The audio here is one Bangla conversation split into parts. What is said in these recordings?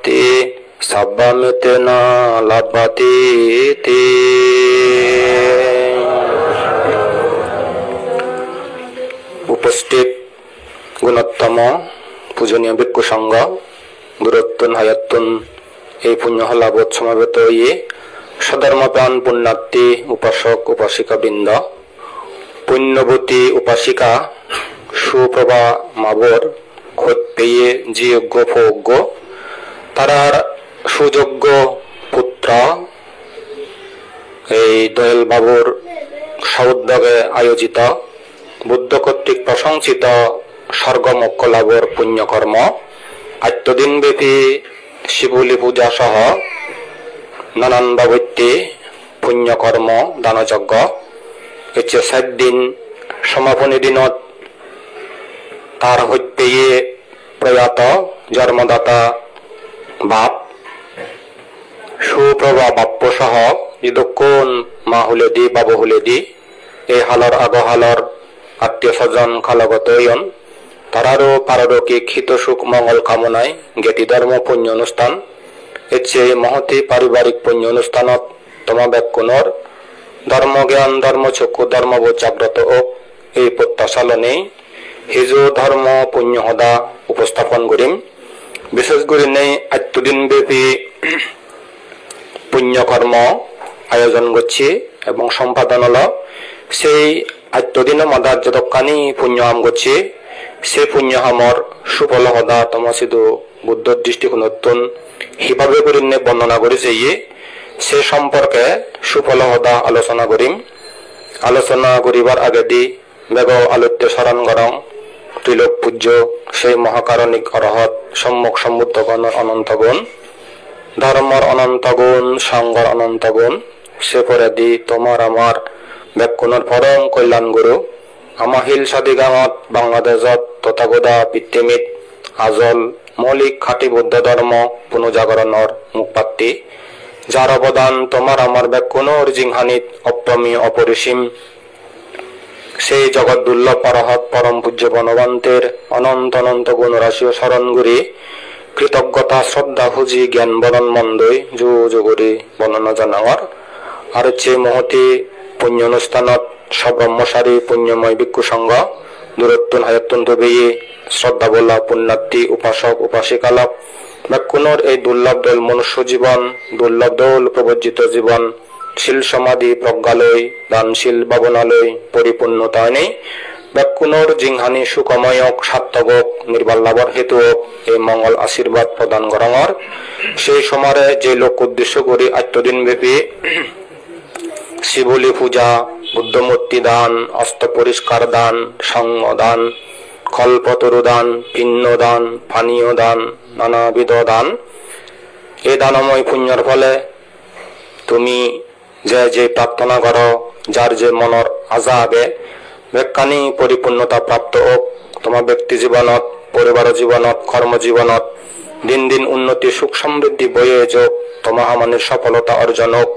পুণ্যাত্তি সাব্বামিতেন লাভ্যতে তে। উপস্থিত গুণোত্তম পূজনীয় ভিক্ষু সংঘ, দূরত্বন হায়াত্তুন এই পুণ্যহলাবোধ সমাবেত ইয়ে সধর্মপ্রাণ পুণ্যার্থী উপাসক উপাসিকা বৃন্দ, পুণ্যবতী উপাসিকা সুপ্রভা মাবর খোঁজ পেয়ে যোগ্য ভোগ্য তারার সুযোগ্য পুত্র এই দয়াল বাবুর সউদ্যোগে আয়োজিত বুদ্ধ কর্তৃক প্রশংসিত স্বর্গমোক্ষ লাভর পুণ্যকর্ম আত্মদিন ব্যাপী শিবলী পূজা সহ নানান বাবত্যে পুণ্যকর্ম দানযজ্ঞ হচ্ছে 7 দিন সমাপনী দিনত তার হইতে প্রয়াত জন্মদাতা বাপ সুপ্রভা বাপ্য সহ যদক্ষণ মা হলে দি বাবু হলে দি এই হালর আগহালর আত্মীয় স্বজন খালগত ইয়ন তারারও পারলৌকিক হিত সুখ মঙ্গল কামনায় জ্ঞাতি ধর্ম পুণ্য অনুষ্ঠান এছে মহতি পারিবারিক পুণ্য অনুষ্ঠানত তমাবেক্ষণর ধর্মজ্ঞান ধর্মচক্ষু ধর্মবোধ জাগ্রত ও এই প্রত্যাশালনে হিজু ধর্ম পুণ্য হদা উপস্থাপন করিম। বিশেষ করে নেই আত্মদিন ব্যাপী পুণ্যকর্ম আয়োজন করছি এবং সম্পাদন হল সেই আত্মদিন মাদার যতখানি পুণ্য আম করছি সে পুণ্য আমর সুফল হদা তোমার শুধু বুদ্ধ দৃষ্টিকোণ নতুন হিভাবে করে বর্ণনা করেছে ইয়ে সে সম্পর্কে সুফল হদা আলোচনা করিম। আলোচনা করিবার আগে দি বেগ আলোচ্য স্মরণ করং ত্রিলোক পূজ্য সেই মহাকারণিক অরহত সম্মুখ সমুদ্রগণের অনন্ত গুণ ধর্মর অনন্ত গুণ সংঘর অনন্ত গুণ সে পরে দি তোমার আমার ব্যাকুণর পরম কল্যাণ গুরু আমাহিল সাদিগামত বাংলাদেশত তথাগতা পিতৃমিত আজল মৌলিক খাঁটি বৌদ্ধ ধর্ম পুনঃজাগরণর মুখপাত্তি যার অবদান তোমার আমার ব্যাকুণর জিংহানিত অপ্রমেয় অপরিসীম সেই জগৎ দুর্লভ পরহত পরম পূজ্য বনবন্তের অনন্ত অনন্ত গুণ রাশি স্মরণ করি কৃতজ্ঞতা শ্রদ্ধা হুজি জ্ঞান বরণ মন্দই যু যুগরি বর্ণনা জানাওয়ার আর হচ্ছে মহতি পুণ্য অনুষ্ঠানত সব্রহ্মচারী পুণ্যময় ভিক্ষু সংঘ দূরত্বন হায়াত্তুন তবেয়ে শ্রদ্ধা বলা পুণ্যার্থী উপাসক উপাসিকালক ব্যাকুণর এই দুর্লভ দল মনুষ্য জীবন দুর্লভ দল প্রবর্জিত জীবন শিল সমাধি প্রজ্ঞালয় দানশীল ভাবনালয় পরিপূর্ণতা নেই ব্যাকুণর জিংহানি সুকময়ক সার্থক নির্বাল লাভর হেতু এই মঙ্গল আশীর্বাদ প্রদান করঙর সেই সময়ে যে লোক উদ্দেশ্য করি আত্মদিন ব্যাপী শিবলী পূজা বুদ্ধমূর্তি দান অস্ত পরিষ্কার দান সঙ্গ দান কল্পতরু দান ভিন্ন দান পানীয় দান নানাবিধ দান এই দানময় পুণ্যর ফলে তুমি যে যে প্রার্থনা করো যার যে মনের আজা আগে ব্যাখ্যানি পরিপূর্ণতা প্রাপ্ত হোক তোমার ব্যক্তি জীবনত পরিবার জীবনত কর্মজীবনত দিন দিন উন্নতি সুখ সমৃদ্ধি বয়ে যোগ তোমার আমানের সফলতা অর্জন হোক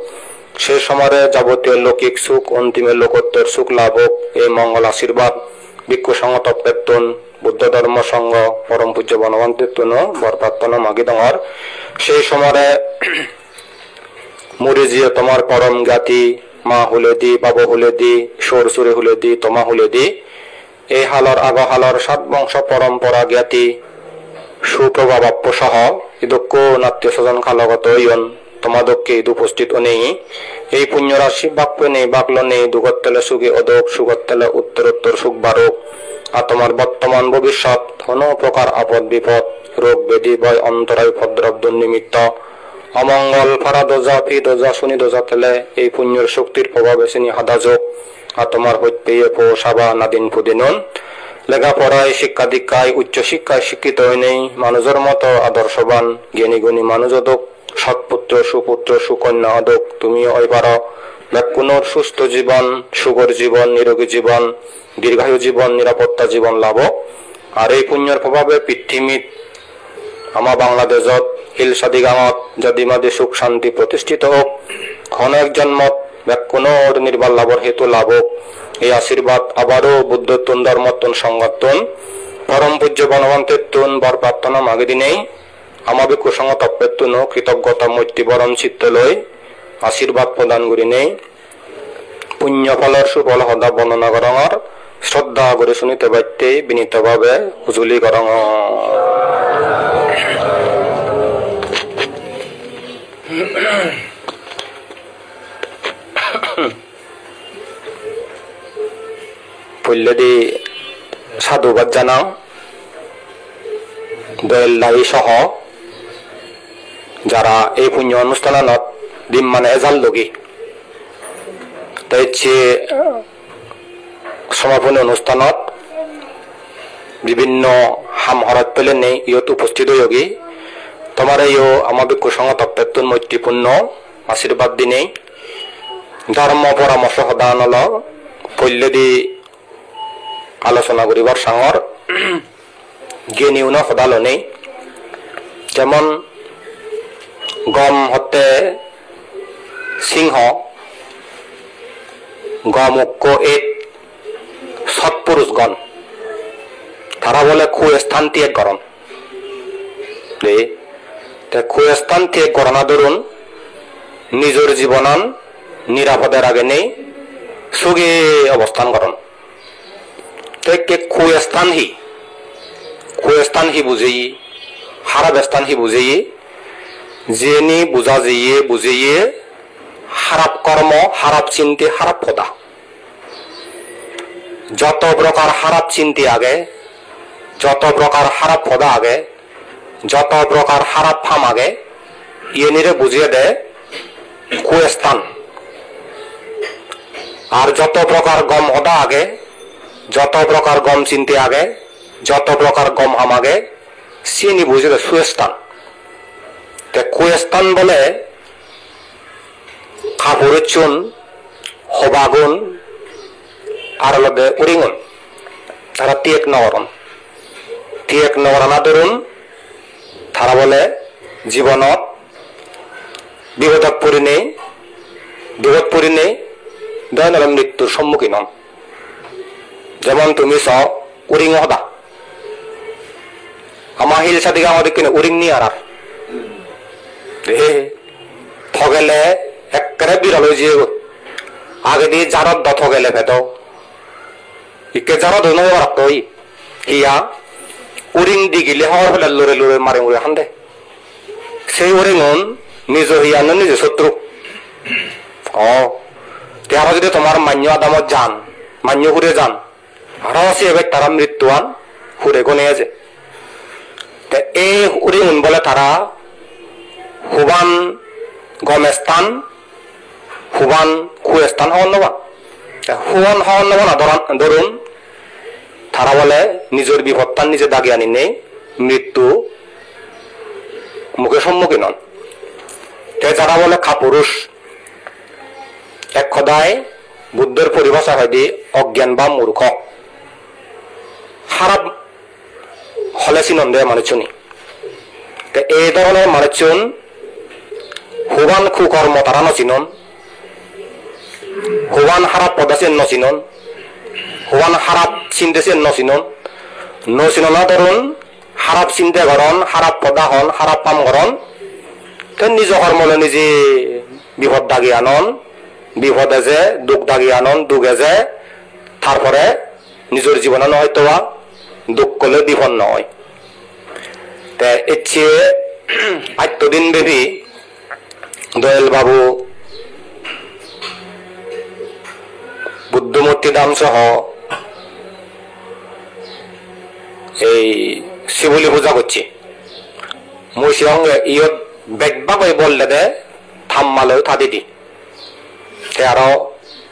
সে সময়ে যাবতীয় লৌকিক সুখ অন্তিমে লোকোত্তর সুখ লাভ হোক এই মঙ্গল আশীর্বাদ ভিক্ষু সংঘ তৎপেত্তন বুদ্ধ ধর্ম সংঘ পরম পূজ্য বনবন্তের বর প্রার্থনা মাগি দঙর সেই সময়ে মুরিজিয়ে তোমার পরম জ্ঞাতি মা হুলে দি বাবু হুলে দি সোর সুরে হুলে দি তোমা হুলে দি এই হালর আগ হালর সাত বংশ পরম্পরা জ্ঞাতি সুপ্রভা বাপ্য সহ ইদক্ষ নাট্য স্বজন খালগত ইয়ন তোমাদককে ঈদ উপস্থিত নেই এই পুণ্য রাশি বাক্য নেই বাকল নেই দুগত্তলে সুখে অদক সুগত্তলে উত্তরোত্তর সুখ বারক আর তোমার বর্তমান ভবিষ্যৎ কোন প্রকার আপদ বিপদ রোগ ব্যাধি ভয় অন্তরায় উপদ্রব দুর্নিমিত্ত অমঙ্গল ফারা দোজা ফি দোজা শুনি দোজা তেলে এই পুণ্যের শক্তির প্রভাবে চিনি হাদা যোগ আর তোমার হইতে সাবা নাদিন পুদিনন লেখাপড়ায় শিক্ষা দীক্ষায় উচ্চ শিক্ষায় শিক্ষিত হয় নেই মানুষের মতো আদর্শবান জ্ঞানী গুণী মানুষ অদক সৎপুত্র সুপুত্র সুকন্যা অদক তুমিও ওই পারো ব্যাকুণর সুস্থ জীবন সুগর জীবন নিরোগী জীবন দীর্ঘায়ু জীবন নিরাপত্তা জীবন লাভ আর এই পুণ্যের প্রভাবে পৃথিবীত আমার বাংলাদেশত হিল সাদিগামত যদিমাদি সুখ শান্তি প্রতিষ্ঠিত হোক অনেক জন্মত ব্যাকুণর নির্বাল লাভর হেতু লাভ হোক এই আশীর্বাদ আবারও বুদ্ধত্বন ধর্মত্বন সংগঠন পরম পূজ্য বনবন্তের তুন বর প্রার্থনা মাগে দিনেই আমাবে কুসঙ্গ তপ্পেত্তুনো কৃতজ্ঞতা মৈত্রীবরণ চিত্তলৈ আশীর্বাদ প্রদান করি নেই পুণ্য ফলর সুফল সদা বর্ণনা করঙর শ্রদ্ধা করে শুনিতে বাত্যে বিনীতভাবে হুজুলি করঙ। পল্লেদি সাধুবাদ জানাও দয়াল্লাই সহ যারা এই পুণ্য অনুষ্ঠানত দিম মানে এজাল লগি তাই সমাপনী অনুষ্ঠানত বিভিন্ন হামহরত পেলে নেই ইয়ত উপস্থিত হয়ে তোমার ইয় আমাদের কুসঙ্গ তত্ত্বন মৈত্রীপূর্ণ আশীর্বাদ দিনে ধর্ম পরামর্শ সদানল পল্লেদি আলোচনা করিবার সাঙর জ্ঞানীও না সদালো নেই যেমন গম হতে সিংহ গম ঐক্য এক সৎপুরুষগণ তারা বলে স্থান ত্যাগ করণ স্থান ত্যাগ করণা ধরুন নিজের জীবনান নিরাপদের আগে নেই সুগে অবস্থান করণ স্থান হি বুঝেই হারাব স্থান হি বুঝেই জেনে বুঝা যেয়ে বুঝেইয়ে হারাপ কর্ম হারাপ চিন্তে হারাপ কথা যত প্রকার হারাপ চিন্তে আগে যত প্রকার হারাপ পদা আগে যত প্রকার হারাপ ফাম আগে ইয়ে নিরে বুঝিয়ে দেয় কুস্থান আর যত প্রকার গম হদা আগে যত প্রকার গম চিনতে আগে যত প্রকার গম হাম আগে সিনি বুঝিয়ে দেয় সুস্থান কুস্থান বলে কাপড়ের চুন হবাগুন আর লগে উরিঙুন তারা তিয়াক নগরণা ধরুন তারা বলে জীবনত বিপদ পরি নেই দয়নল মৃত্যুর সম্মুখীন হন যেমন তুমি চ উরিং হদা আমার হিলসা দিকে আমাদের কিনে উরিং নি আর ঠগেলে একেবারে বিরল হয়ে যে আগে দিয়ে জারত দ ঠগেলে ভেদ ইকে জারত নই হিয়া উরিং দি গিলে হওয়ার ফেলে লড়ে লড়ে মারে মুড়ে হান্দে সেই উরিঙন নিজ হিয়া নিজে শত্রু তারা যদি তোমার মান্য আদামত যান মান্য ঘুরে যান আরো আছে এবার তারা মৃত্যুয়ান ঘুরে গনে আছে এই উরিঙন বলে তারা হুবান গমেস্থান হুবান কুস্থান হওয়ার নবা হুবান হওয়ার নবা না ধরুন তারা বলে নিজের বিপদটান নিজে দাগি আনি নেই মৃত্যু মুখে সম্মুখীন হন যারা বলে খাপুরুষ এক কথায় বুদ্ধের পরিভাষা হয় দিয়ে অজ্ঞান বা মূর্খ খারাপ হলে চিনন দেয় মানুষজনী এই ধরনের মানুষজন হুবান কুকর্ম তারা নচিনন হুবান খারাপ পদাসেন নচিনন হুবান খারাপ চিন্তেছেন নচিননা ধরুন খারাপ চিন্তা করন খারাপ পদা হন খারাপ কাম করন নিজ কর্মলে নিজে বিপদ দাগি আনন বিপদে যে দুঃখ দাগি আনন দুঃখে যে তারপরে নিজের জীবনে হয়তো দুঃখ করলে বিপন্ন হয় ইচ্ছে আত্মদিন ব্যাপী দয়াল বাবু বুদ্ধমূর্তি দাম সহ এই শিবলি পূজা করছি মুই সঙ্গে ইয়ত বেগবা করে বললে দে থাম্মালেও থাদি দি আরো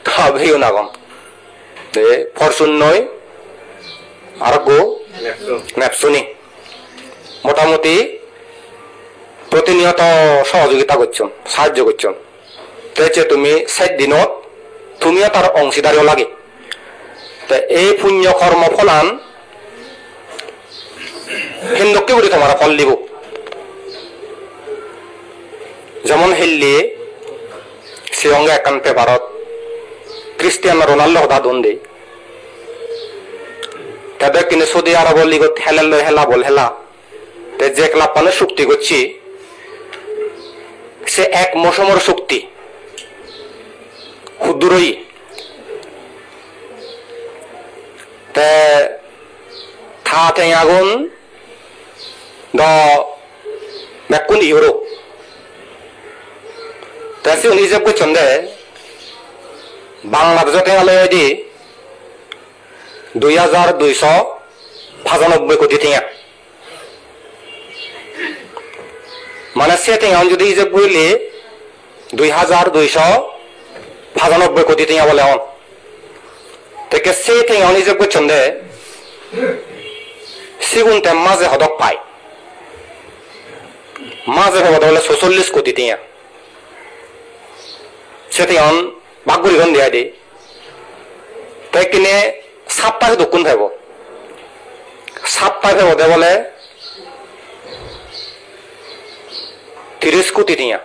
ভাবেও না কম ফরচুন নয় আর গো ন্যাপসুনি মোটামুটি প্রতিনিয়ত সহযোগিতা করছো সাহায্য করছো তুমি 7 দিনত তুমিও তার অংশীদারিও লাগে এই পুণ্য কর্ম ফলান হিন্দুকে বলি তোমার ফল দিব যেমন হেললি শ্রীরঙ্গে একান পেপারত ক্রিস্টিয়ানো রোনাল্ডো হতা দন্দে তাদের কিনে সৌদি আরব লিগত হেলা বল হেলা যে ক্লাপানের শক্তি করছি সে এক মৌসুমের শক্তি ক্ষুদ্রই থা ঠেং আগুন দ বেকুন ইউরো সে হিসাব করছেন দে বাংলাদেশ ঠেঙালয় দি 2295 কোটি ঠেঙা মানে সে ঠেঙান যদি হিসাব করলে 2295 কোটি ঠেঙা বলে হন থেকে সে ঠেঙান হিসাব করছেন দে সিগুনতে মাঝে হদক পায় মাঝে হদ বলে 46 কোটি ঠেঙা সে ঠেঙান বাগুড়ি ঘন দিয়া দি তাই কিনে সাপ্তাহে দক্ষিণ ভাইব সাপ্তাহে হদে বলে 30 কোটি টিয়া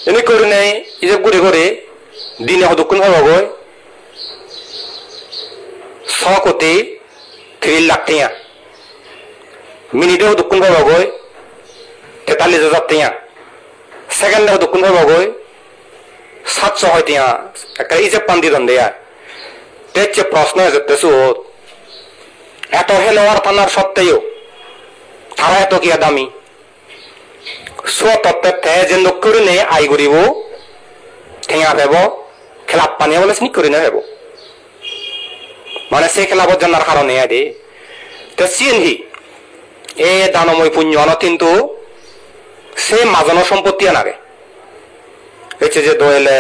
এনে করে নেই ইজব ঘুরে ঘুরে দিনে দক্ষিণ ভাইব 6 কোটি 3 লাখ টিয়া মিনিটে দক্ষিণ ভাইব 43,000 টিয়া সেকেন্ডে দক্ষিণ ভাইব 700 হয় টিয়া একটা ইজব পান্দি দন দেয়া তেছে প্রশ্ন যেতেছু এত হেলোয়ার থানার সত্ত্বেও তারা এত কি দামি সত্ত্বে যে লোক করে নে আই করিব ঠেঙা ভেব খেলাপ পানি বলে স্নিক করে নেব মানে সেই খেলাপ জানার কারণে আদে তো সিএনহি এ দানময় পুণ্য কিন্তু সে মাজন সম্পত্তি নাগে হচ্ছে যে দোয়েলে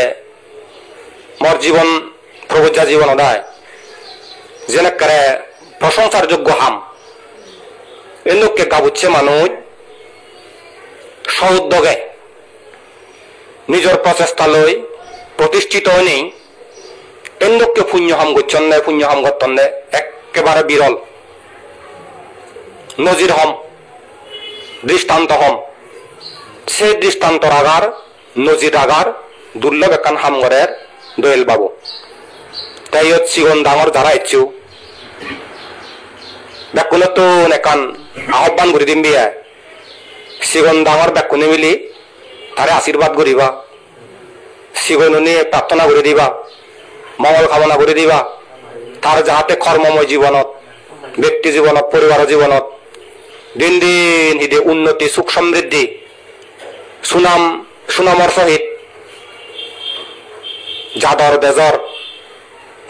মোর জীবন প্রবজ্জা জীবন অদায় যেন করে প্রশংসার যোগ্য হাম এনুকে গাবুচ্ছে মানুষ সউদ্যোগে নিজের প্রচেষ্টা লই প্রতিষ্ঠিত নেই এনুকে পুণ্য হাম করছেন না পুণ্য হাম করতেন না একেবারে বিরল নজির হম দৃষ্টান্ত হম সে দৃষ্টান্তর আগার নজির আগার দুর্লভ একান হামগরের দোয়েল বাবু তাই সিগন ডাঙর যারা ইচ্ছু ব্যাকুনে তো একান আহ্বান করে দিম বিয়া সিগন ডাঙর ব্যাকুনে মিলি তারে আশীর্বাদ করিবা সিগন নিয়ে প্রার্থনা করে দিবা মঙ্গল কামনা করে দিবা তার যাহাতে কর্মময় জীবনত ব্যক্তি জীবনত পরিবার জীবনত দিন দিন হিদে উন্নতি সুখ সমৃদ্ধি সুনামর সহিত জাদর বেজর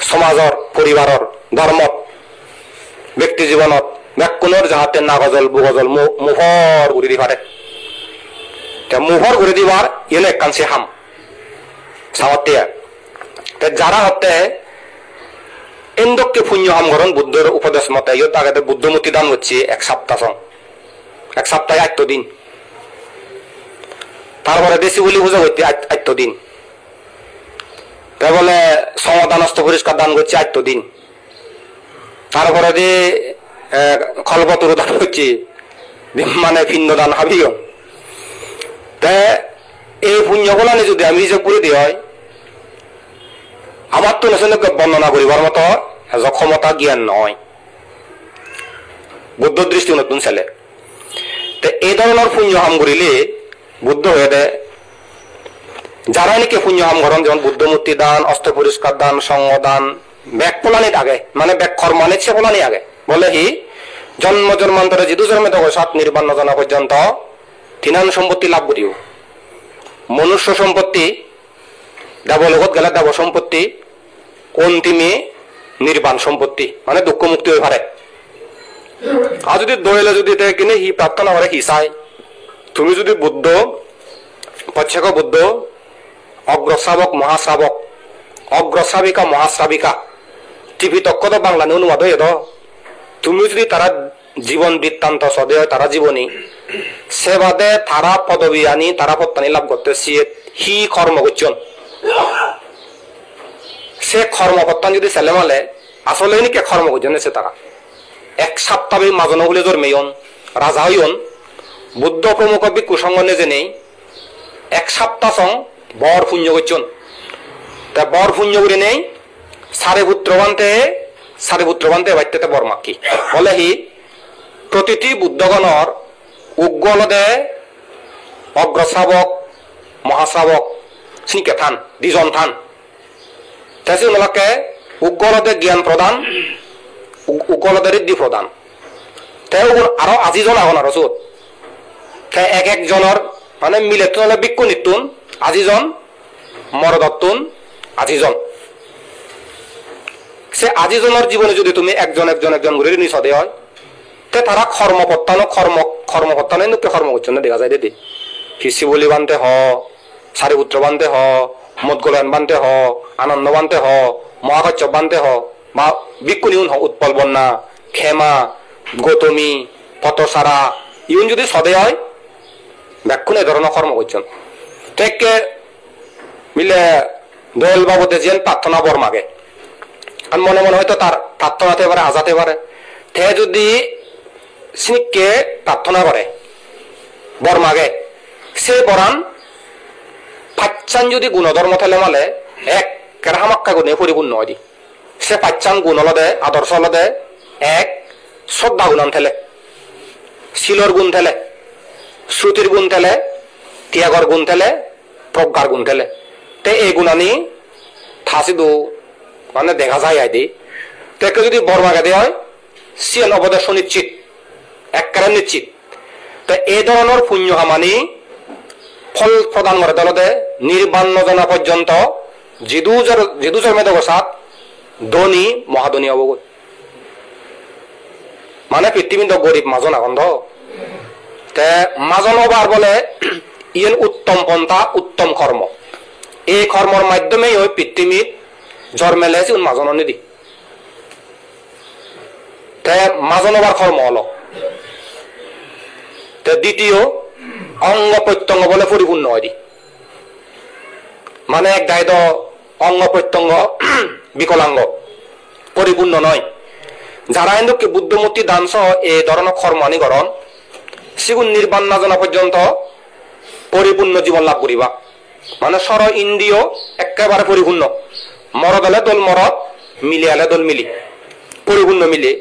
সমাজর পরিবারর ধর্মত ব্যক্তি জীবনত ব্যাকুণর যাহাতে না গজল বুগজল মুহর ঘুরি দি পারে মুহর ঘুরি দিবার ইয়ে এক কানসে হাম সামতিয়া যারা হতে ইন্দককে পুণ্য হাম গরণ বুদ্ধের উপদেশ মতে ইয়ত আগে বুদ্ধমূর্তি দান হচ্ছে এক সপ্তাহে 8 দিন তারপরে দেশি বলি বুঝা হইতে 8 দিন তাই বলে সমদানস্থ পরিষ্কার দান করছে 8 দিন তারপরে যে খলবতর দান করছে মানে ভিন্ন দান হাবিও তা এই পুণ্যগুলা যদি আমি যে করে দিই হয় আমার তো নতুনকে বর্ণনা করিবার মতো ক্ষমতা জ্ঞান নয় বুদ্ধ দৃষ্টি নতুন ছেলে তো এই ধরনের পুণ্য হাম করিলে বুদ্ধ হয়ে দেয় যারা নাকি পুণ্য হাম করেন যেমন বুদ্ধমূর্তি দান অস্ত্র পরিষ্কার দান সঙ্গদান ব্যাগ পোলানি আগে মানে ব্যাগ কর্মানি সে পোলানি আগে বলে হি জন্ম জন্মান্তরে যিদু জন্মে তখন সাত নির্বাণ জানা পর্যন্ত তিনান সম্পত্তি লাভ করিও মনুষ্য সম্পত্তি দেবলোকত গেলে দেব সম্পত্তি অন্তিমে নির্বাণ সম্পত্তি মানে দুঃখ মুক্তি হয়ে পারে আর যদি দোয়েলে যদি কিনে হি প্রার্থনা করে হি চাই তুমি যদি বুদ্ধ প্রত্যক্ষ বুদ্ধ অগ্রশ্রাবক মহাশ্রাবক অগ্রশ্রাবিকা মহাশ্রাবিকা টিভি তক্ক তো বাংলা অনুবাদ হয়ে তো তুমি যদি তারা জীবন বৃত্তান্ত সদে হয় তারা জীবনী সে বাদে তারা পদবী আনি তারা পত্তানি লাভ করতে হি কর্ম করছেন সে কর্মকর্তা যদি ছেলে মালে আসলে নাকি কর্ম করছেন সে তারা এক সপ্তাহ মাজন বলে জন্মেয়ন রাজা হইয়ন বুদ্ধ প্রমুখ ভিক্ষু সঙ্গ নেজে নেই এক সপ্তাহ সং বর পুণ্য করছেন তা বর পুণ্য করে নেই সারে পুত্র বানতে বাইতে বর মাকি বলে হি প্রতিটি বুদ্ধগণর উগ্গলদে অগ্রশ্রাবক মহাশ্রাবক স্নিকে থান দুজন থান তেসি ওনাকে উগ্গলদে জ্ঞান প্রদান উগ্গলদে ঋদ্ধি প্রদান তেও আরো আজিজন আগন আরো চোত এক একজনের মানে মিলে তো বিক্ষু নিতুন আজিজন মরদত্তুন আজিজন সে আজিজনের জীবনে যদি তুমি একজন একজন একজন করে নিঃসদে হয় তে তারা কর্মকর্তানো নুকে কর্ম করছেন না দেখা যায় দিদি হিসি বলি বানতে হ সারিপুত্র বানতে হ মদগোলায়ন বানতে হ আনন্দ বানতে হ মহাকচ্ছপ বানতে হ বা বিক্ষুনিউন হ উৎপল বন্যা খেমা গৌতমী পতসারা ইউন যদি সদে হয় ব্যাকুণ এ ধরনের কর্ম করছেন থেকে মিলে দোল বাবদে যেন প্রার্থনা বর মাগে আর মনে মনে হয়তো তার প্রার্থনাতে পারে আজাতে পারে তে যদি স্নিককে প্রার্থনা করে বর মাগে সে বরান পাচ্চান যদি গুণধর্ম থেলে মালে এক কেরাহামাক্কা গুণে পরিপূর্ণ হয় দি সে পাচ্চান গুণ হলদে আদর্শ হলদে এক শ্রদ্ধা গুণান থেলে শিলর গুণ থেলে শ্রুতির গুণ থেলে ত্যাগর গুণ থেলে প্রজ্ঞার গুণ থেলে তে এই গুণানি থাসিদু মানে দেখা যায় আইদি তেকে যদি বরমাগে দেওয়া হয় সিএন অবদে সুনিশ্চিত একবারে নিশ্চিত তো এই ধরনের পুণ্য হামানি ফল প্রদান করে দলতে নির্বাণ জনা পর্যন্ত জিদু জন্মে দেবসাত ধনী মহাধনী অবগত মানে পৃথিবীর গরিব মাজন আগন্ধ তে মাজন হবার বলে ইয়েন উত্তম পন্থা উত্তম কর্ম এই কর্মর মাধ্যমে ওই পৃথিবীর জন্মেলে মাজন নিদি তে মাজন হবার কর্ম হলো দ্বিতীয় অঙ্গ প্রত্যঙ্গ বলে পরিপূর্ণ হয় মানে এক গাইদ অঙ্গ প্রত্যঙ্গ বিকলাঙ্গ পরিপূর্ণ নয় যারা হিন্দুকে বুদ্ধমূর্তি দান সহ এই ধরনের কর্মানি করণ সেগুন নির্বাণ না জানা পর্যন্ত পরিপূর্ণ জীবন লাভ করিবা মানে সর ইন্দ্রিয় একেবারে পরিপূর্ণ মরদ হলে দোল মরদ মিলি হলে দোল মিলি পরিপূর্ণ মিলে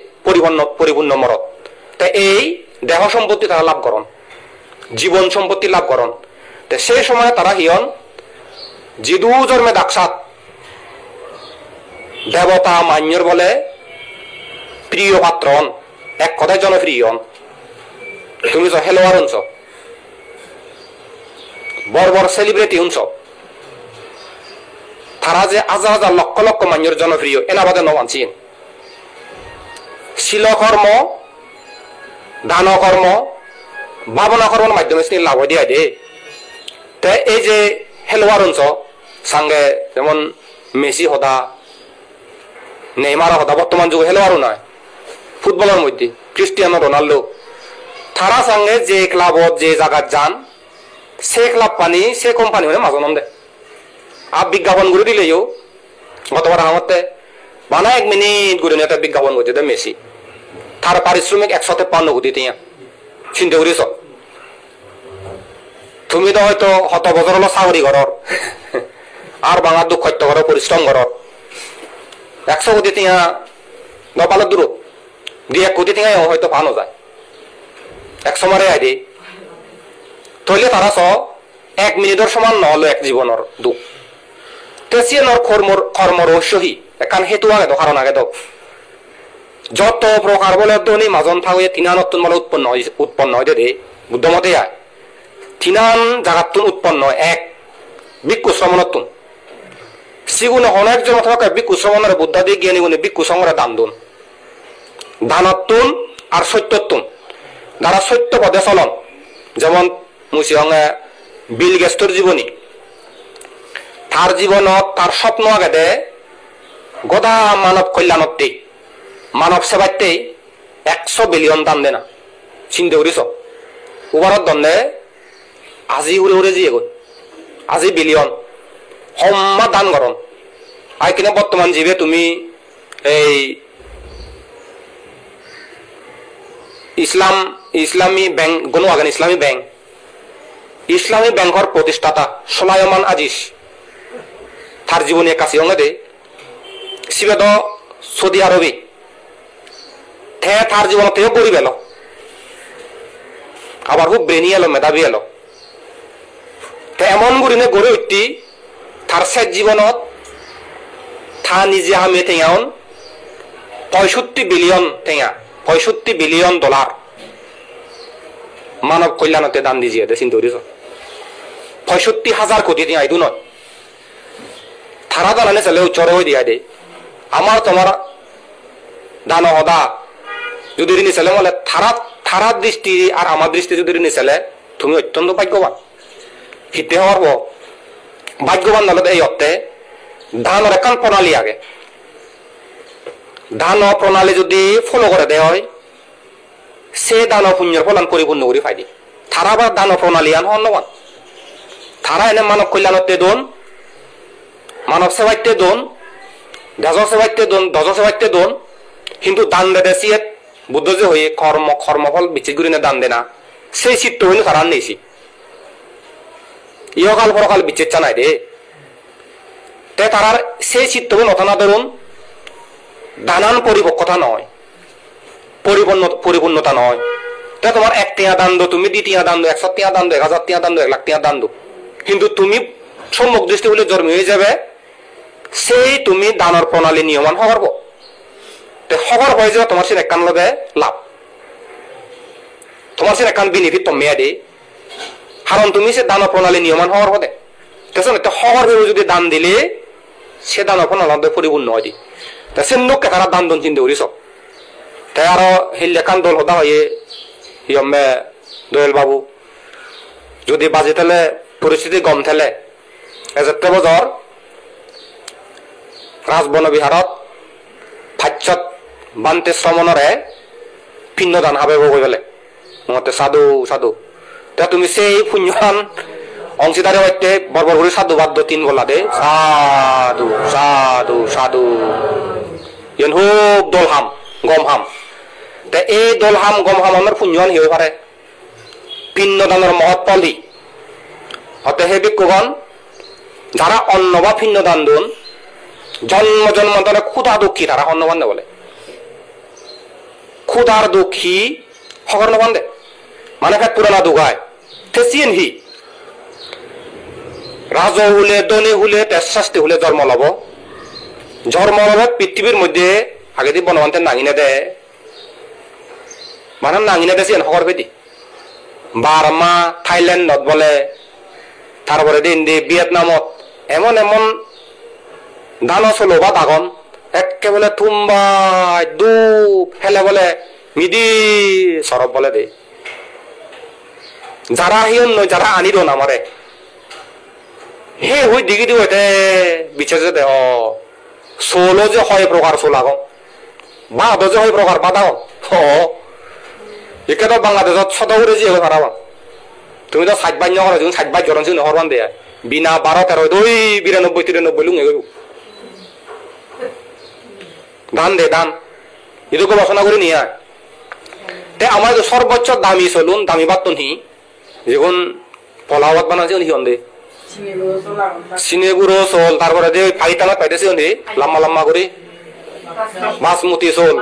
পরিপূর্ণ মরদ তা এই দেহ সম্পত্তি তারা লাভ করন জীবন সম্পত্তি লাভ করন সেই সময় তারা হিয়ন জিদু জন্মে দাকসাত দেবতা মান্যর বলে প্রিয় পাত্র হন এক কথায় জনপ্রিয় হন তুমি তো হেলোয়ার হনছ বড় বড় সেলিব্রিটি হনছ তারা যে হাজার হাজার লক্ষ লক্ষ মান্যর জনপ্রিয় এনাবাদে নবানছিন শিলকর্ম দান কর্ম ভাবনা কর্মের মাধ্যমে লাভ দিয়া দে এই যে হেলোয়ার অঞ্চ সঙ্গে যেমন মেসি হদা নেইমার হদা বর্তমান যুগে হেলোয়ারও নয় ফুটবলের মধ্যে ক্রিস্টিয়ানো রোনাল্ডো তারা সঙ্গে যে ক্লাবত যে জায়গায় যান সে ক্লাব পানি সে কোম্পানি মানে মাঝন দে আর বিজ্ঞাপন করে দিলেও গতবার আমাতে বানা 1 মিনিট করে নিয়ে বিজ্ঞাপন করতে দে মেসি তার পারিশ্রমিক 153 কোটি টিয়া চিন্তা করিস তুমি তো হয়তো শত বছর হলো চাকরি ঘর আর বাঙার দুঃখ সত্য ঘর পরিশ্রম ঘর 100 কোটি টিয়া নপালের দূর 2-1 কোটি টিয়া হয়তো পানো যায় 100 মারে আই তৈলে তারা 1 মিনিটের সমান নহলো এক জীবনের দুঃখ তেসিয়ানোর কর্ম রহস্যহী এখান হেতু আগে তো কারণ আগে তো যত প্রকার বলে ধনী মাজন থাকুয়ে তিনানত্তন বলে উৎপন্ন হয় দে বুদ্ধমতে আয় তিনান জাগাতুন উৎপন্ন এক ভিক্ষু শ্রমণত্তুন সিগুনে অনেকজন অথবা ভিক্ষু শ্রমণের বুদ্ধাদি জ্ঞানী গুণে ভিক্ষু সংগ্রহে দান দুন দানত্তুন আর সত্যত্তুন যারা সত্য পদে চলন যেমন মুসিহঙে বিল গেস্টর জীবনী তার জীবনত তার স্বপ্ন আগে দে গদা মানব কল্যাণত্তে মানব সেবাতে 100 বিলিয়ন দান দেনা চিন্তা করিস উবারত দন্দে আজি উড়ে উড়ে যিয়ে গৈ আজি বিলিয়ন সম্মা দান করন আই কিনে বর্তমান জীবে তুমি এই ইসলামী ব্যাংক গণ আগান ইসলামী ব্যাংকর প্রতিষ্ঠাতা সোলায়মান আজিজ তার জীবনী কাছে অঙ্গে দে সিবেদ সৌদি আরবে তার জীবনতেও গরিব এলো আবার খুব ব্রেনি এলো মেধাবী এলো এমন গুরিনে গড়ে উঠতি তার শেষ জীবনত থা নিজে হামিয়ে টেঙাউন 65 বিলিয়ন টেঙা 65 বিলিয়ন ডলার মানব কল্যাণতে দান দিজিয়ে দে চিন্তা করিস 65,000 কোটি টেঙা এইটো নয় থারা দালানে চালে উচ্চর হয়ে দিয়া দে আমার তোমার দান হদা যদি নিচালে বলে থারার দৃষ্টি আর আমার দৃষ্টি যদি নিচালে তুমি অত্যন্ত ভাগ্যবান হিতে হওয়ার ভাগ্যবান নালে এই অর্থে দানের একান প্রণালী আগে দান প্রণালী যদি ফলো করে দেয় হয় সে দান পুণ্যের ফলান পরিপূর্ণ করে ফাইদি তারা আবার দান প্রণালী আন হন্যবান তারা এনে মানব কল্যাণতে দোন মানব সেবাইতে দোন দেশ সেবাইতে দোন দজ সেবাইতে দোন কিন্তু দান দে সিয়ে বুদ্ধ যে হয়ে কর্মফল বিচ্ছিত করে দান দে না সেই চিত্ত হইল তারা নেছি ইহকাল পরকাল বিচ্ছেদ চানাই দে তে তারার সেই চিত্ত নথনা ধরুন দানান পরিপক্কতা নয় পরিপূর্ণতা নয় তে তোমার 1 টিয়া দান দো তুমি 2 টিয়া দান দো 100 টিয়া দান দো 1000 টিয়া দান দো 1 লাখ টিয়া দান দো কিন্তু তুমি সম্মুখ দৃষ্টি হলে জন্ম হয়ে যাবে সেই তুমি দানের প্রণালী নিয়মান হওয়ার তে হওয়ার হয়ে যাবে তোমার সে একান লগে লাভ তোমার সে একান বেনিফিট তুমি দে কারণ তুমি সে দান প্রণালী নিয়মান হওয়ার হতে হওয়ার ভেবে যদি দান দিলে সে দান প্রণালী পরিপূর্ণ হয় দি তা সে লোককে তারা দান দন চিন্তা করিস তাই আরো হিলেকান দল হতা হয়ে ইয়মে দয়াল বাবু যদি বাজি তেলে পরিস্থিতি গম থেলে এজতে বজর রাজবন বিহারত ফাচ্ছত বান্তে শ্রমণরে পিণ্ডদান হাবে গৈ পেলে মতে সাধু সাধু তা তুমি সেই পুণ্যহান অংশীদারে হইতে বরবর করে সাধু বাদ্য 3 গলা দে সাধু সাধু সাধু ইন খুব দলহাম গমহাম তে এই দলহাম গমহাম আমার পুণ্যহান হয়ে পারে পিণ্ডদানের মহৎ ফলি হতে হে বিক্ষুগণ যারা অন্ন বা পিণ্ডদান দন জন্ম জন্মান্তরে ক্ষুধা দুঃখী তারা অন্নবান দে বলে ক্ষুধার দুঃখী হকর নবান দে মানে ফেট পুরানা দুগায় থেসিয়েন হি রাজ হুলে দনি হুলে তেজ হুলে জন্ম লব পৃথিবীর মধ্যে আগে দিয়ে বনবান্তে নাঙিনে দে মানে নাঙিনে দেছি হকর ফেদি বার্মা থাইল্যান্ডত বলে তারপরে দিন দি ভিয়েতনামত এমন এমন দান চলো বা দাগন একেবারে থুম্বাই দুপ ফেলে বলে মিদি সরব বলে দে যারা হিয়ন নয় যারা আনিল না মারে হে হই দিগি দিব এতে বিচেছে দে সোলো যে হয় প্রকার সোল আগম বাদ যে হয় প্রকার বাদাও একে তো বাংলাদেশত সদৌরে যে হয় পারাবা তুমি তো 60 বান্য করে তুমি 60 জরন সিং হরবান দে বিনা 12 13 92 93 লুঙে গই দান দে দান এরকম রচনা করে নিয়ে তে আমার সর্বোচ্চ দামি চলুন দামি বাতন হি যখন পলাওয়াত বানাছে উনি হন্দে সিনেগুড়ো চল তারপরে যে ফাইটানা পাইতেছে উনি লম্বা লম্বা করে বাসমতি চল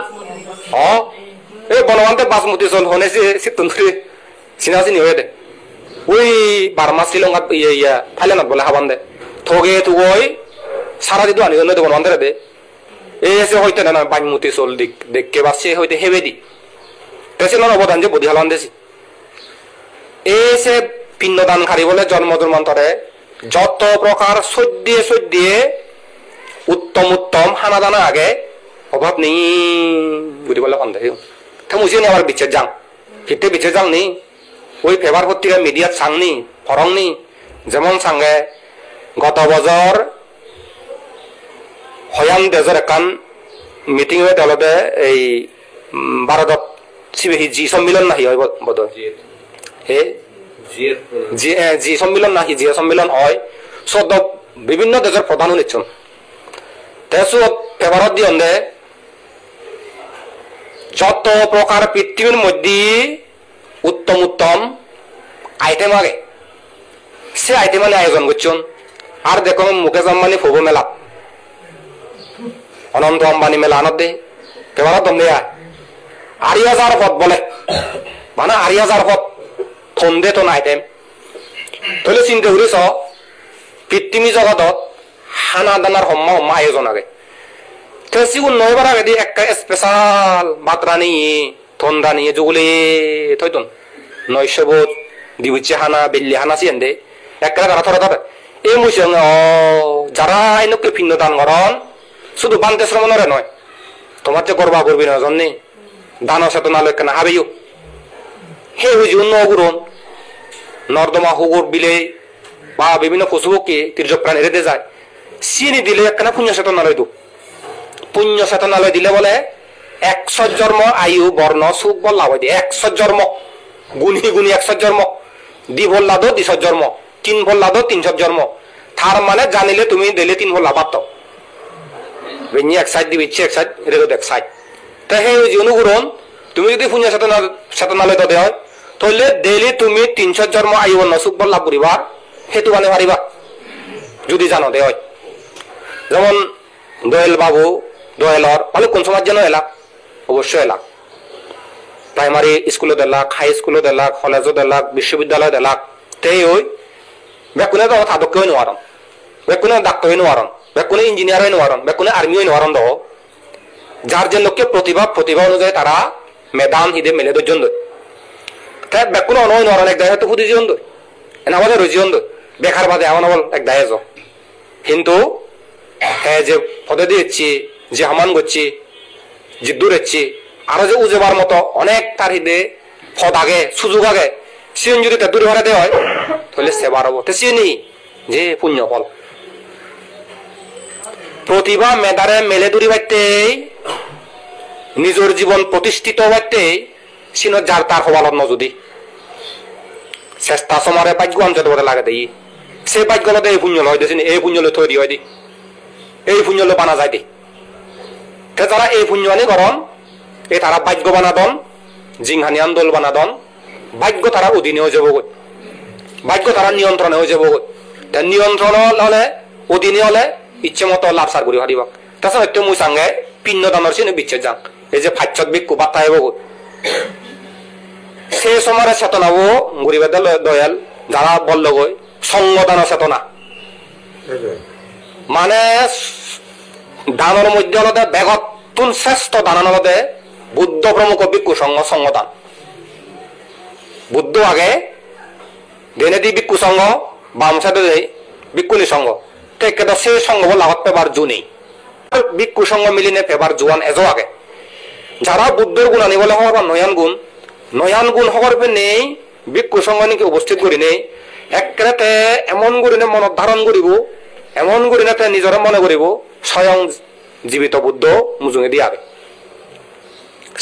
এই বনবান্তে বাসমতি চল হনেছে সিতন করে চিনা চিনি হয়ে দে ওই বার্মা শ্রীলঙ্কা ইয়া থাইল্যান্ডত বলে হাবান দে থগে থুগই সারা দিতো আনি দে বনবান্তে দে এসে হইতে না বানমতি চল দিক দেখকে বাসছে হইতে হেবে দি তেছিল অবদান যে বুদ্ধি হালান দেছি এসে পিণ্ডদানকারী বলে জন্ম জন্মান্তরে যত প্রকার সদ্যে উত্তম উত্তম হানা দানা আগে অভাব নেই বুঝি বলে সন্দেহ মুসি আবার বিচ্ছেদ যাং হিতে বিচ্ছেদ যাং নি ওই পেপার পত্রিকা মিডিয়াত চাংনি ফরংনি যেমন চাঙ্গে গত বছর হয়ান দেজর একান মিটিং হয়ে তেওঁলোকে এই ভারতত জি সম্মিলন নাহি হয় বোধ জি সম্মিলন নাহি জি সম্মিলন হয় চৌদ্দ বিভিন্ন দেশের প্রধান নিচ্ছন তেসুত পেপারত দিয়ে যত প্রকার পৃথিবীর মধ্যে উত্তম উত্তম আইটেম আগে সে আইটেম আনি আয়োজন করছেন আর দেখো মুকেশ আম্বানি ফুব মেলা অনন্ত আম্বানি মেলা আনত দে পেপারত দম দেয়া 8,000 পদ বলে মানে 8,000 পদ থন্দে তো নাইতেম তাহলে চিন্তা করেছ পৃথিবী জগতত হানা দানার হম্মা হম্মা আয়োজন আগে সিগুন নয়বার আগে দিয়ে একটা স্পেশাল বাতরা নিয়ে থন্দা নিয়ে যুগলে থইতন 900 বোধ দিবুচ্ছে হানা বেল্লি হানা চিয়েন দে একটা তারা থরা থাকে এই মুসে যারা এনকে ভিন্ন দান করন শুধু বান্তে শ্রমণরে নয় তোমার যে করবা করবি না জন্যে দান চেতনালয় কেন হাবেও হে বুঝি অন্য অগুরন নর্দমা হুগুর বিলে বা বিভিন্ন পশুপক্ষী তীর্যক প্রাণ এড়ে যায় চিনি দিলে একখানা পুণ্য চেতনালয় দু পুণ্য চেতনালয় দিলে বলে 100 জন্ম আয়ু বর্ণ সুখ বল লাভ দিয়ে 100 জন্ম গুণী গুণী 100 জন্ম দি ভল্লা দো 200 জন্ম 3 ভল্লা দো 300 জন্ম তার মানে জানিলে তুমি দিলে 3 ভল্লা বাদ বেনি এক সাইড দিবি এক সাইড রেগো এক সাইড তা হে অনুগুরন তুমি যদি পুণ্য চেতনালয় তো দেয় তাহলে ডেইলি তুমি 300 জন্ম আয়ু বর্ণ সুখ বল লাভ করিবা হেতু মানে পারিবা যদি জানো দে হয় যেমন দোয়েল বাবু দোয়েলর ভালো কোন সমাজ যেন এলাক অবশ্যই এলাক প্রাইমারি স্কুলে দেলাক হাই স্কুলে দেলাক কলেজে দেলাক বিশ্ববিদ্যালয় দেলাক তেই ওই বেকুনে তো থাদক হই নোয়ারন বেকুনে ডাক্তার হই নোয়ারন বেকুনে ইঞ্জিনিয়ার হই নোয়ারন বেকুনে আর্মি হই নোয়ারন দো যার যে লোককে প্রতিভা অনুযায়ী তারা মেদান হিদে মেলে দর্জন দই তাই বেকুনে অনয় নোয়ারন এক দায় হয়তো ফুদি জীবন দই এনা আমাদের ওই জীবন দই বেকার বাদে এমন বল এক দায় যো কিন্তু হ্যাঁ যে পদে দিয়েছি যে হামান করছি যে দূরেছি আরো যে উজেবার মতো অনেক তার হিদে পদ আগে সুযোগ আগে সিন যদি দূরে ভরে দেওয়া হয় তাহলে সেবার হবো তো সিনি যে পুণ্য ফল প্রতিভা মেধারে মেলে দূরি বাইতে নিজের জীবন প্রতিষ্ঠিত বাইতে সিন যার তার হওয়াল ন যদি চেষ্টা সমারে ভাগ্য অঞ্চল বলে লাগে দেই সে ভাগ্য এই পুণ্য লয় দিয়েছেন এই পুণ্য তৈরি হয় দি এই পুণ্য বানা যায় দি যারা এই পুণ্য আনি করন এই তারা ভাগ্য বানাদন জিংহানি আন্দোল বানাদন ভাগ্য তারা অধীনে হয়ে যাব ভাগ্য তারা নিয়ন্ত্রণে হয়ে যাব নিয়ন্ত্রণ হলে অধীনে হলে ইচ্ছে মতো লাভ সার করি হারিব তাছাড়া হয়তো মুই সাঙ্গে পিণ্ড দানের সিনে বিচ্ছেদ যান এই যে ফাইছত বিক্ষু বার্তা হব সে সময়ের চেতনাবো গরিব দয়াল যারা বলল গই সঙ্গদান চেতনা মানে দানের মধ্যে হলতে বেগতুন শ্রেষ্ঠ দান হলতে বুদ্ধ প্রমুখ ভিক্ষু সঙ্গদান বুদ্ধ আগে দেনে দি ভিক্ষু সঙ্গ বাম সাথে ভিক্ষুনি সঙ্গ তো সে সঙ্গ লাভত পেবার জু নেই ভিক্ষু সঙ্গ মিলিনে পেবার জোয়ান এজো আগে যারা বুদ্ধর গুণ আনিবলে হওয়ার বা নয়ান গুণ হওয়ার নেই ভিক্ষু সঙ্গ নাকি উপস্থিত করি নেই একরাতে এমন করিনে মনত ধারণ করিব এমন করিনে নিজরে মনে করিব স্বয়ং জীবিত বুদ্ধ মুজুঙে দিয়ে আগে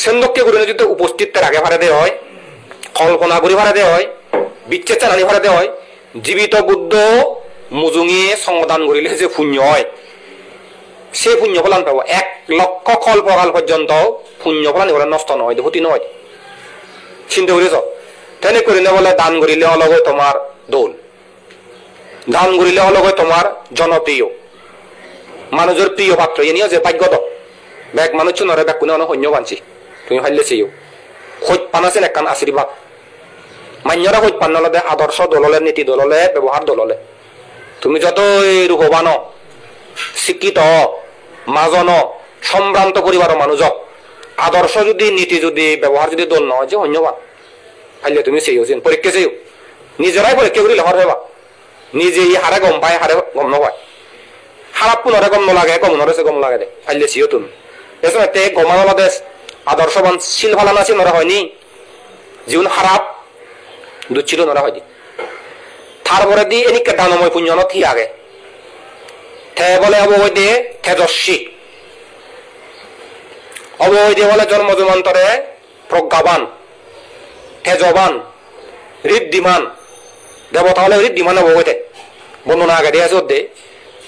সেন্দককে করিনে যদি উপস্থিত তার আগে ভাড়া দেওয়া হয় কল্পনা করি ভাড়া দেওয়া হয় বিচ্ছেদ চালানি ভাড়া দেওয়া হয় জীবিত বুদ্ধ মুজুঙে সমাধান করিলে যে পুণ্য হয় সে পুণ্য ফলান পাব 1 লক্ষ কল্পকাল পর্যন্ত পুণ্য ফলান এগুলো নষ্ট নয় ক্ষতি নয় চিন্তা করেছ তেনে করিলে বলে দান করিলে অলগ হয় তোমার দোল দান করিলে অলগ হয় তোমার জনপ্রিয় মানুষের প্রিয় পাত্র এ নিয়ে যে ভাগ্যত ব্যাগ মানুষ নরে ব্যাগ কোনে সৈন্য বানছি তুমি হাইলে চেয়েও খোঁজ পানাছেন একখান আশীর্বাদ মান্যরা খোঁজ পান নলদে আদর্শ দললে নীতি দললে ব্যবহার দললে তুমি যতই রূপবান শিক্ষিত মাজন সম্ভ্রান্ত পরিবার মানুষ আদর্শ যদি নীতি যদি ব্যবহার যদি দল নয় যে অন্যবান হাইলে তুমি চেয়েও পরীক্ষা চেয়েও নিজেরাই পরীক্ষা করি লেখার হবা নিজে হারে গম পায় হারে গম নপায় খারাপ পুনরে গম নলাগে গম নরেছে গম লাগে দে হাইলে চেয়েও তুমি এসব তে গমানো দেশ আদর্শবান শিল ফালানা ছিল নরা হয়নি জীবন খারাপ দুচ্ছিল নরা হয়নি তারপরে দি এনিকে দানময় পুণ্য থি আগে থে বলে অবৈ দিয়ে তেজস্বী অবৈ দিয়ে বলে জন্ম জন্মান্তরে প্রজ্ঞাবান তেজবান ঋদ্ধিমান দেবতা হলে ঋদ্ধিমান অবৈতে বর্ণনা আগে দিয়ে আছে দে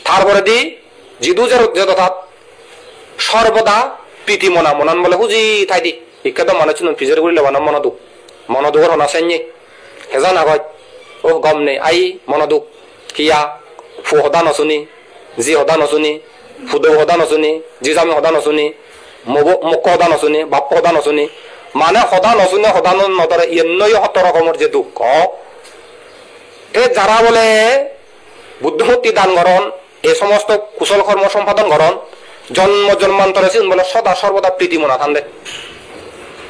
তারপরে দি জিদু যে তথা সর্বদা প্রীতি মনান বলে হুজি তাই দি শিক্ষা মানে চিন ফিজের করিলে মনদুখর হনাছেন হেজান আগত ও গম নেই আই মনদুখ হিয়া ফু সদা নচুনি জি সদা নচুনি ফুদৌ সদা নচুনি জি জামি সদা নচুনি মোক সদা নচুনি বাপ সদা নচুনি মানে সদা নচুনে সদা নধৰে এন্নই 17 ৰকমৰ যে দুখ তে যারা বলে বুদ্ধমূর্তি দান করন এই সমস্ত কুশল কর্ম সম্পাদন করন জন্ম জন্মান্তরে বলে সদা সর্বদা প্রীতি মনা থান্দে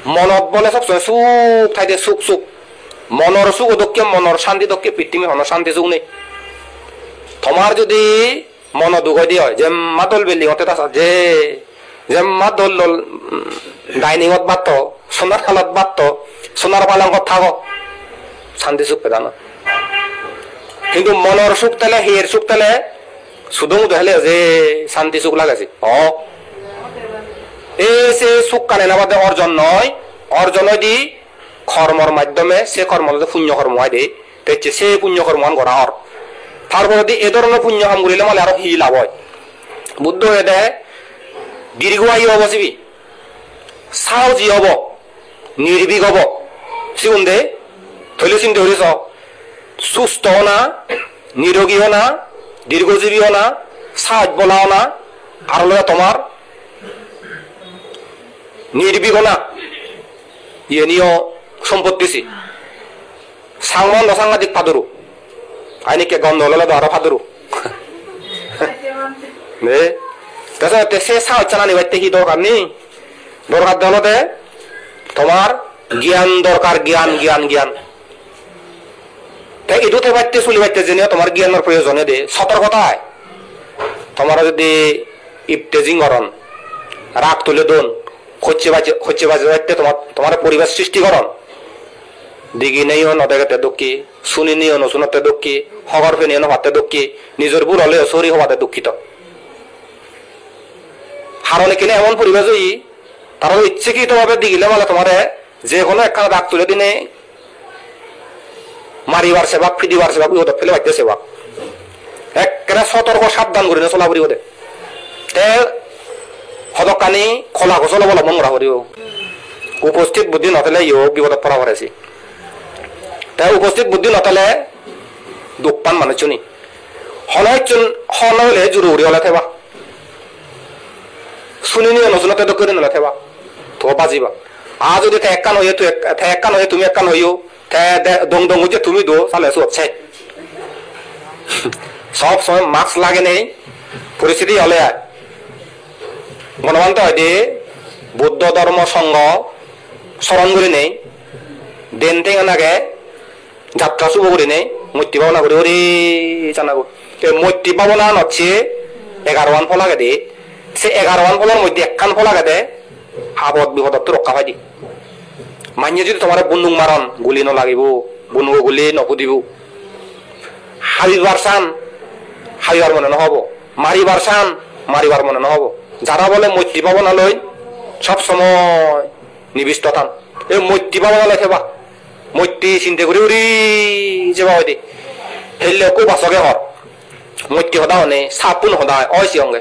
মনত বলে সবসময় সুখ থাইতে সুখ সুখ মনের সুখ দক্ষে মনের শান্তি দক্ষে পৃথিবী হন শান্তি সুখ নেই তোমার যদি মন দুঃখ দিয়ে হয় যে মাদল বিল্ডিংতে যে মাদল ডাইনিংত বাত সোনার খালত বাত সোনার পালঙ্কত থাক শান্তি সুখ পেদান কিন্তু মনের সুখ তেলে হিয়ের সুখ তেলে সুদমুদ হলে যে শান্তি সুখ লাগাছে এই সে সুখ কানে না বাদে অর্জন নয় অর্জন দি কর্মর মাধ্যমে সে কর্ম পুণ্য কর্ম হয় দে তেছে সে পুণ্য কর্ম করা হর তারপরে দি এ ধরনের পুণ্য কাম করিলে মানে আরো হি লাভ হয় বুদ্ধ হয়ে দে দীর্ঘায়ু হব চিবি সাহসী হব নির্ভীক হব সিগুন দে থইলে চিন্তা করিস সুস্থ হনা নিরোগী হনা দীর্ঘজীবী হনা সাহস বলা হনা আর তোমার নির্ভীক হনা ইয়ে নিয় সম্পত্তিছি সাংমান সাংঘাতিক ফাদরু আইনিকে গন্ধ হলে তো আরো ফাদরু সে সাহস চালানি বাইতে কি দরকার নেই দরকার দলতে তোমার জ্ঞান দরকার জ্ঞান জ্ঞান জ্ঞান ইদুতে বাইতে চলি বাইতে যে তোমার জ্ঞানের প্রয়োজনে দে সতর্কতায় তোমার যদি ইফতেজিং করন রাগ তুলে দোন খচ্ছে বাজে বাইতে তোমার পরিবেশ সৃষ্টিকরণ দিঘি নেই নদেগাতে দুঃখী শুনি নিও নশুনতে দুঃখী হগর ফেনি ভাতে দুঃখী নিজের ভুল হলে সরি হওয়াতে দুঃখিত হারনে কিনে এমন পরিবেশ হই তারা ইচ্ছাকৃত ভাবে দিগিলে মানে তোমার যে কোনো একখানা রাগ তুলে দিনে মারিবার সেবা ফিদিবার সেবা বিপদ ফেলে বাইতে সেবা একেবারে সতর্ক সাবধান করে চলা পড়ি ওদের তে সদকানি খোলা ঘোষল অবলম্বন করা করিও উপস্থিত বুদ্ধি নথলে ইও বিপদত পড়া করেছি তাই উপস্থিত বুদ্ধি নথলে দুঃখ পান মানে চুনি হলে জুরু উড়ি হলে থেবা শুনি নিয়ে নজনতে তো করে নলে থেবা তো বাজিবা আর যদি একখান হইয়ে তুই একখান হয়ে তুমি একখান হইও দং দং হচ্ছে তুমি দো তাহলে হচ্ছে সব সময় মাস্ক লাগে নেই পরিস্থিতি হলে মনোবান্ত হয় যে বুদ্ধ ধর্ম সংঘ স্মরণ করে নেই দেন থেকে নাগে যাত্রা শুভ করে নেই মূর্তি ভাবনা করে ওরে জানাবো মূর্তি ভাবনা হচ্ছে 11 ফলাগে দে সে 11 ফলের মধ্যে একখান ফলাগে দে আপদ বিপদত রক্ষা পাই দি মানিয়ে যদি তোমার বন্দুক মারন গুলি নলাগিব বন্দুক গুলি নপুদিব হাবিবার চান হাবিবার মনে নহব মারিবার চান মারিবার মনে নহব যারা বলে মৈত্রী ভাবনা লই সব সময় নিবিষ্ট থান এই মৈত্রী ভাবনা লাই থেবা মৈত্রী চিন্তা করে উড়ি যাবা হয় দে হেললে কো বাসকে হর মৈত্রী সদা হনে সাপুন সদা অয়সি অঙ্গে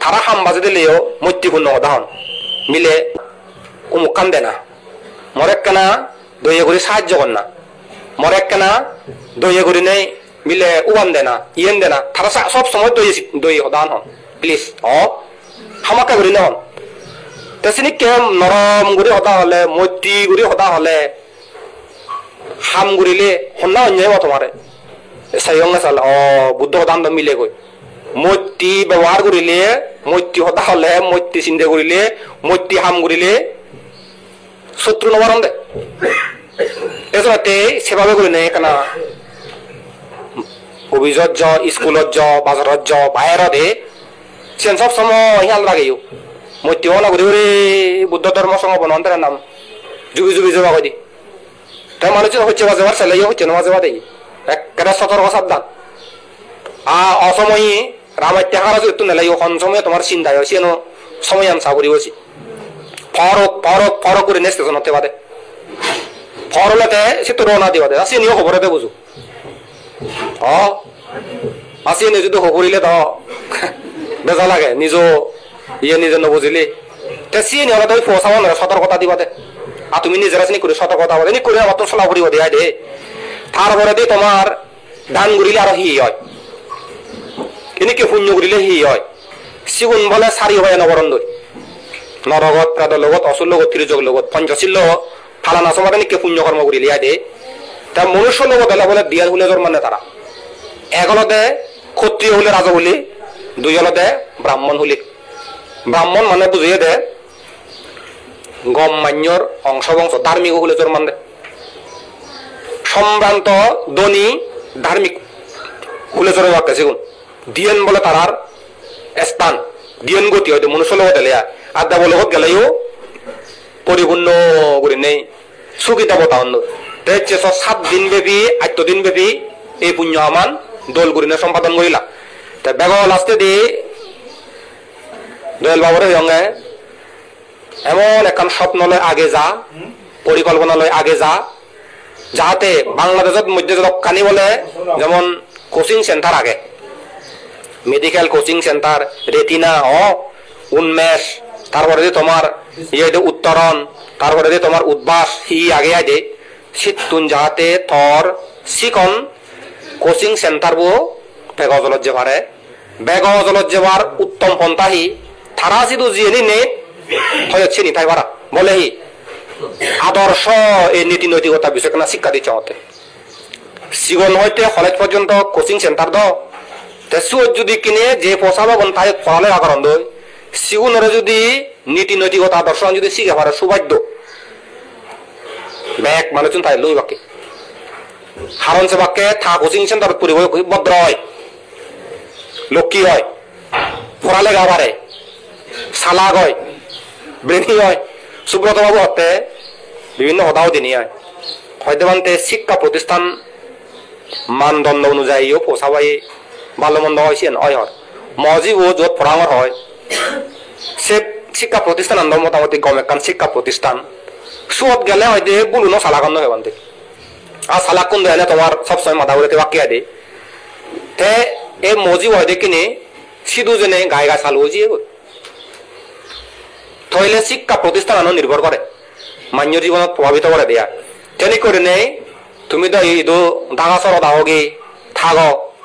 তারা হাম বাজে দিলেও মৈত্রীপূর্ণ সদা হন মিলে উমুক কান দে না মরেক কেনা দইয়ে করে সাহায্য কর না মরেক কেনা দইয়ে করে নেই মিলে উবান দে না ইয়েন দে না তারা সব সময় দই সদান হন প্লিজ হামাকা করে নন তেসিনি কে নরম গুড়ি সদা হলে মৈত্রী গুড়ি সদা হলে হাম গুড়িলে সন্না অন্যায় তোমারে চাইয়ং চাল বুদ্ধ সদান মিলে গৈ মৈত্রী ব্যবহার করিলে মৈত্রী সদা হলে মৈত্রী চিন্তা করিলে মৈত্রী হাম করিলে শত্রু নবারণ দে এজতে সেভাবে করে নেই কেনা অভিযোগ য স্কুলত য বাজারত য বাহিৰত দে সেন সব সময় হিয়াল রাগেও মৈত্রী হওয়া করি ওরে বুদ্ধ ধর্ম সংঘ বনন্তের নাম যুগে যুগে যাবা কই দি তাই মানুষ হচ্ছে বাজেবার ছেলে হচ্ছে না বাজেবা দেই একেবারে সতর্ক সাবধান অসময়ী রামাইতে হারা যদি নেলাই ওখান সময় তোমার চিন্তায় হয়েছে সময় আনসা করি বসি ফরক করে নেস্তে শোনাতে বাদে ফরলেতে সে তো রওনা দিবা দে আসি নিও খবরতে বুঝু আসি নিয়ে যদি খবরিলে তো বেজা লাগে নিজ ইয়ে নিজে নবুঝিলে তে সি নিয়ে তুমি ফসাব না সতর্কতা দিবা দে আর তুমি নিজেরা চিনি করে সতর্কতা বাদে নি করে অত চলা করিব দেয় দে তারপরে দিয়ে তোমার দান করিলে আরো হি হয় এনেকে পুণ্য করিলে হি হয় সিগুন বলে সারি হয় নবরণ ধরি নরগত প্রাদৰ লগত অসুৰ লগত ত্ৰিযোগ লগত পঞ্চশীল লগত ফালানা সমাধান কে পুণ্য কর্ম করি লিয়া দে তা মনুষ্য লগত এলা বলে দিয়াল হলে মানে তারা এক হলতে ক্ষত্রিয় হলে রাজা বলি দুই হলতে ব্রাহ্মণ হলি ব্রাহ্মণ মানে বুঝিয়ে দে গম মান্যর অংশ বংশ ধার্মিক হলে জোর মানে সম্ভ্রান্ত ধনী ধার্মিক হলে জোর বাক্যে সেগুন দিয়েন বলে তারার স্থান দিয়েন গতি হয়তো মনুষ্য লগত এলিয়া আদা বলে হোক গেলেও পরিপূর্ণ করে নেই সুখিতা বতা অন্য 7 দিন ব্যাপী 8 দিন ব্যাপী এই পুণ্য আমান দোল গুরিনে সম্পাদন করিলা তা বেগ লাস্টে দিয়ে দোয়েল বাবুরে সঙ্গে এমন একখান স্বপ্ন লয় আগে যা পরিকল্পনা লয় আগে যা যাতে বাংলাদেশের মধ্যে কানি বলে যেমন কোচিং সেন্টার আগে মেডিকেল কোচিং সেন্টার রেটিনা উন্মেষ তারপরে যে তোমার ইয়ে উত্তরণ তারপরে যে তোমার উদ্ভাস হি আগে আগে শীতুন যাতে থর শিকন কোচিং সেন্টার বো বেগ অজলত যে পারে বেগ অজলত যাবার উত্তম পন্থা হি তারা যদি জিয়ে নে হয়েছে নি তাই পারা বলে হি আদর্শ এই নীতি নৈতিকতা বিষয় কেনা শিক্ষা দিচ্ছে আমাদের সিগন হইতে কলেজ পর্যন্ত কোচিং সেন্টার দ তেসুর যদি কিনে যে পোষাবাগন তাই ফলে আকারণ দই সিগুনের যদি নীতি নৈতিকতা আদর্শ যদি শিখে পারে সৌভাগ্য ব্যাগ মানে তাই লই বাকি হারন সে বাক্যে থা কোচিং সেন্টার পরিবহ ভদ্র হয় লক্ষ্মী হয় পড়ালেখা পারে সালাগ হয় ব্রেনি হয় সুব্রত বাবু হতে বিভিন্ন হদাও দিনী হয় হয়তো মানতে শিক্ষা প্রতিষ্ঠান মানদণ্ড অনুযায়ীও পোষাবাই ভালো মন্দ হয়েছে হয় মজিব ও যত পড়াঙর হয় সে শিক্ষা প্রতিষ্ঠান আন্দোলন মোটামুটি গম একখান শিক্ষা প্রতিষ্ঠান সুত গেলে হয়তো বুলুনো সালাকান্ন হয় বানতে আর সালাক কোন দেয় তোমার সবসময় মাথা বলে বাকিয়া দে তে এই মজিব হয় দেখিনি সিধু জেনে গায়ে গায়ে চালু হয়েছে তাহলে শিক্ষা প্রতিষ্ঠান আনো নির্ভর করে মান্য জীবনত প্রভাবিত করে দেয়া তেনে করে নেই তুমি তো এই ডাঙা চর দাহগে থাক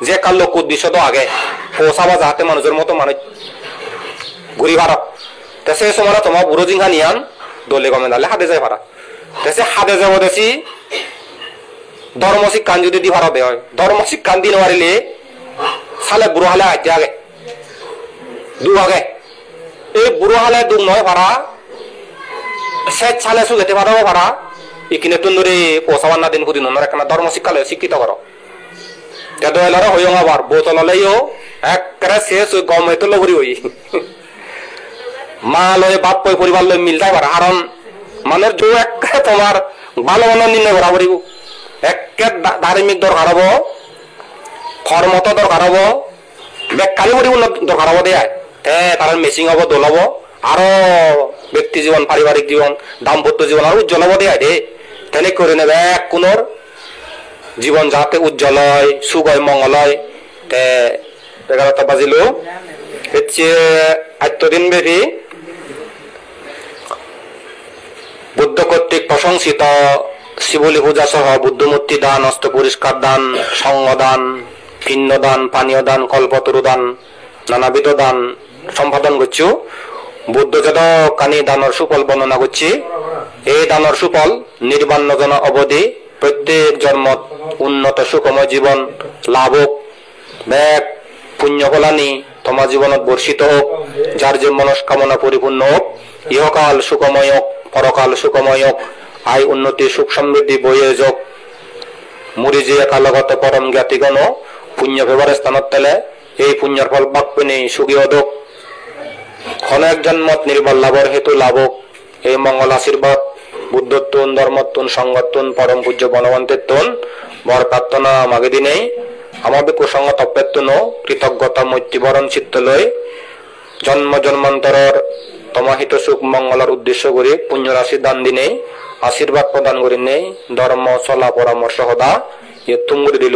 যে কার লোক উদ্দেশ্য তো আগে পৌঁছাবা যাতে মানুষের মতো মানুষ ঘুরি ভাড়া তে সেই সময় তোমার বুড়ো জিঙ্গা নিয়ান দলে গমে দালে হাতে যায় ভাড়া সে হাতে যাব দেখি ধর্ম শিক্ষান যদি দি ভাড়া দেয় হয় ধর্ম শিক্ষান দিন মারিলে সালে বুড়ো হালে আইতে আগে দু আগে এই বুড়ো হালে দুঃখ নয় ভাড়া সে ছালে সুখেতে ভাড়াও ভাড়া ইকিনে তুন্দুরি পৌঁছাবার না দিন কুদিন একটা ধর্ম শিক্ষালয় শিক্ষিত করো দোয়েলার হইও আবার বোতলেও একবারে শেষ গম হইতো লগরি হই মা লয় বাপ পয় পরিবার লয় মিলতাই পারে কারণ মানুষ যে একে তোমার ভালো মনে নির্ণয় করা পারিব একে ধার্মিক দরকার হব কর্মত দরকার হব বেকারি পরিব দরকার হব দেয় তার মেচিং হব দোল হব আরো ব্যক্তি জীবন পারিবারিক জীবন দাম্পত্য জীবন আরো উজ্জ্বল হব দেয় দে তেনে করে নেবে এক কোনোর জীবন যাতে উজ্জ্বল হয় সুখ হয় মঙ্গল হয় 11টা বাজিল হচ্ছে 8 দিন ব্যাপী বুদ্ধ কর্তৃক প্রশংসিত শিবলী পূজা সহ বুদ্ধমূর্তি দান অস্ত্র পরিষ্কার দান সঙ্গ দান ভিন্ন দান পানীয় দান কল্পতরু দান নানাবিধ দান সম্পাদন করছি বুদ্ধজাত কানি দানের সুফল বর্ণনা করছি এই দানের সুফল নির্বাণ জন অবধি প্রত্যেক জন্মত উন্নত সুখময় জীবন লাভ হোক ব্যাগ পুণ্য ফলানি তোমার জীবনত বর্ষিত হোক যার যে মনস্কামনা পরিপূর্ণ হোক ইহকাল সুখময় হোক পরকাল সুখময় হোক আয় উন্নতি সুখ সমৃদ্ধি বইয়ে যোগ মুড়ি যে কালগত পরম জ্ঞাতিগণ পুণ্য ফেবার স্থানত তেলে এই পুণ্যর ফল বাক্যনি সুখী অদক অনেক জন্মত নির্বল লাভর হেতু লাভ হোক এই মঙ্গল আশীর্বাদ বুদ্ধত্বন ধর্মত্বন সংগত্বন পরম পূজ্য বনবন্তের বর প্রার্থনা মাগে দিনে আমাদের কুসঙ্গ তপ্পেত্তন কৃতজ্ঞতা মৈত্রীবরণ চিত্ত লয় জন্ম জন্মান্তরের তমাহিত সুখ মঙ্গলের উদ্দেশ্য করে পুণ্য রাশি দান দিনে আশীর্বাদ প্রদান করে নেই ধর্ম চলা পরামর্শ সদা ইয়ে তুম করে দিল।